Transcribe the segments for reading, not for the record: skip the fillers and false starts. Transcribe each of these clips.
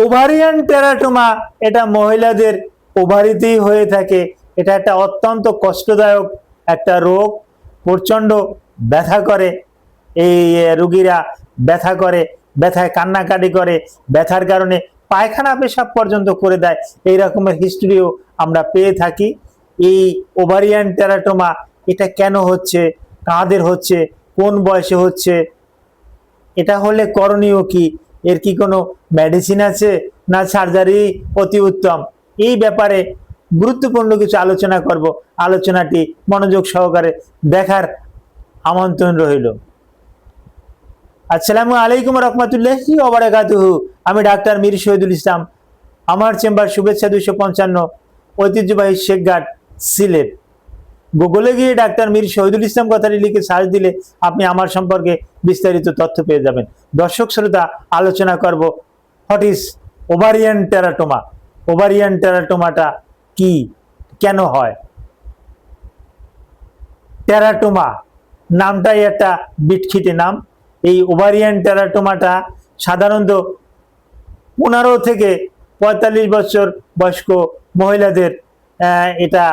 Ovarian teratoma এটা মহিলাদের ওভারিতেই হয়ে থাকে। এটা একটা অত্যন্ত কষ্টদায়ক একটা রোগ, প্রচণ্ড ব্যথা করে। এই রোগীরা ব্যথা করে, ব্যথায় কান্নাকাটি করে, ব্যথার কারণে পায়খানা পেশাব পর্যন্ত করে দেয়। এই রকমের হিস্ট্রিও আমরা পেয়ে থাকি। এই ওভারিয়ান টেরাটোমা এটা কেন হচ্ছে, কাদের হচ্ছে, কোন বয়সে হচ্ছে, এটা হলে করণীয় কি, এর কি কোনো মেডিসিন আছে না সার্জারি অতি উত্তম, এই ব্যাপারে গুরুত্বপূর্ণ কিছু আলোচনা করব। আলোচনাটি মনোযোগ সহকারে দেখার আমন্ত্রণ রইল। আসসালামু আলাইকুম রহমতুল্লাহি ওয়া বারাকাতুহু। আমি ডাক্তার মীর শহীদুল ইসলাম। আমার চেম্বার শুভেচ্ছা 255, ঐতিহ্যবাহী শেখঘাট, সিলেট। গুগলে গিয়ে ডাক্তার মীর শহীদুল ইসলাম কথাটি লিখে সার্চ দিলে আপনি আমার সম্পর্কে বিস্তারিত তথ্য পেয়ে যাবেন। দর্শক শ্রোতা, আলোচনা করব what is ovarian teratoma. Ovarian টেরাটোমাটা কি, কেন হয়? টেরাটোমা নামটাই একটা বিটখিটে নাম। এই ওভারিয়ান টেরাটোমাটা সাধারণত 15 থেকে 45 বছর বয়স্ক মহিলাদের এটা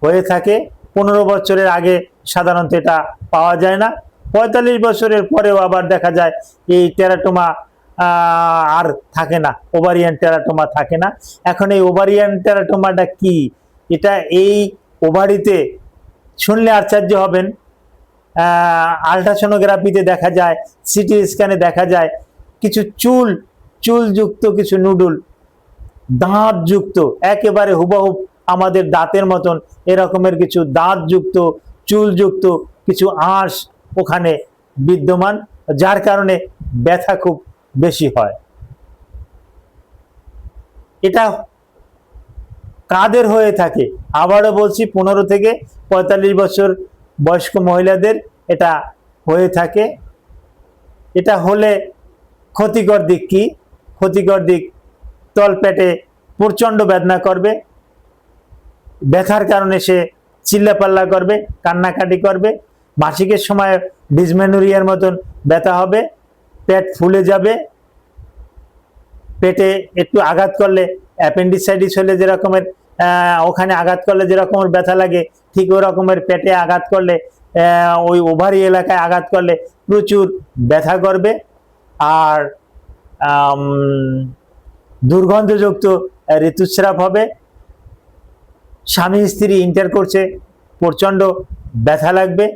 হয়ে থাকে। 15 বছরের আগে সাধারণত এটা পাওয়া যায় না। 45 বছরের পরেও আবার দেখা যায় এই টেরাটোমা আর থাকে না, ওভারিয়ান টেরাটোমা থাকে না। এখন এই ওভারিয়ান টেরাটোমাটা কি? এটা এই ওভারিতে, শুনলে আশ্চর্য হবেন, আল্ট্রাসোনোগ্রাফিতে দেখা যায়, সিটি স্ক্যানে দেখা যায় কিছু চুলযুক্ত কিছু নুডুল, দাঁতযুক্ত, একেবারে হুবহু আমাদের দাঁতের মতন এরকমের কিছু দাঁতযুক্ত চুলযুক্ত কিছু আঁশ ওখানে বিদ্যমান, যার কারণে ব্যথা খুব বেশি হয়। এটা কাদের হয়ে থাকে? আবারও বলছি, 15 থেকে 45 বছর বয়স্ক মহিলাদের এটা হয়ে থাকে। এটা হলে ক্ষতিকর দিক কি? ক্ষতিকর দিক, তলপেটে প্রচণ্ড বেদনা করবে, ব্যথার কারণে সে চিল্লাপাল্লা করবে, কান্নাকাটি করবে, মাসিকের সময় ডিসমেনোরিয়ার মতন ব্যথা হবে, পেট ফুলে যাবে, পেটে একটু আঘাত করলে, অ্যাপেন্ডিসাইটিস হলে যেরকমের ওখানে আঘাত করলে যেরকমের ব্যথা লাগে, ঠিক ওই রকমের পেটে আঘাত করলে, ওই ওভারি এলাকায় আঘাত করলে প্রচুর ব্যথা করবে। আর দুর্গন্ধযুক্ত ঋতুস্রাব হবে। স্বামী স্ত্রী ইন্টারকোর্সে প্রচণ্ড ব্যথা লাগবে,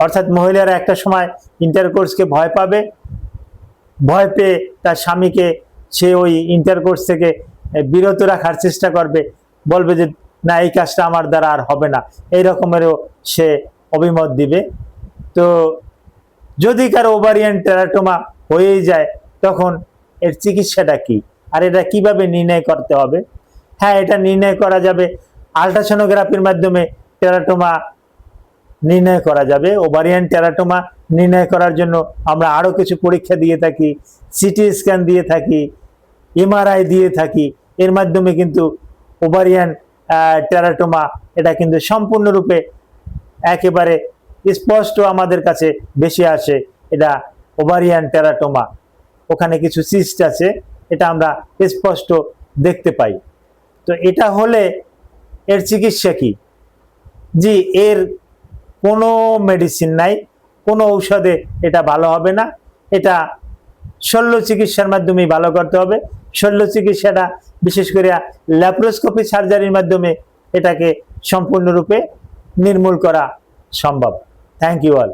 অর্থাৎ মহিলারা একটা সময় ইন্টারকোর্সকে ভয় পাবে, ভয় পেয়ে তার স্বামীকে সে ওই ইন্টারকোর্স থেকে বিরত রাখার চেষ্টা করবে, বলবে যে না, এই কাজটা আমার দ্বারা আর হবে না, এই রকমেরও সে অভিমত দিবে। তো যদি কারো ওভারিয়ান টেরাটোমা হয়েই যায়, তখন এর চিকিৎসাটা কি, আর এটা কিভাবে নির্ণয় করতে হবে? হ্যাঁ, এটা নির্ণয় করা যাবে আল্ট্রাসোনোগ্রাফির মাধ্যমে। টেরাটোমা নির্ণয় করা যাবে। ওভারিয়ান টেরাটোমা নির্ণয় করার জন্য আমরা আরও কিছু পরীক্ষা দিয়ে থাকি, সিটি স্ক্যান দিয়ে থাকি, এমআরআই দিয়ে থাকি। এর মাধ্যমে কিন্তু ওভারিয়ান টেরাটোমা এটা কিন্তু সম্পূর্ণরূপে একেবারে স্পষ্ট আমাদের কাছে বেশি আসে। এটা ওভারিয়ান টেরাটোমা, ওখানে কিছু সিস্ট আছে, এটা আমরা স্পষ্ট দেখতে পাই। তো এটা হলে এর চিকিৎসা কি? জি, এর কোনো মেডিসিন নাই, কোনো ঔষধে এটা ভালো হবে না। এটা শল্য চিকিৎসার মাধ্যমেই ভালো করতে হবে। শল্য চিকিৎসাটা বিশেষ করে ল্যাপ্রোস্কোপি সার্জারির মাধ্যমে এটাকে সম্পূর্ণরূপে নির্মূল করা সম্ভব। Thank you all.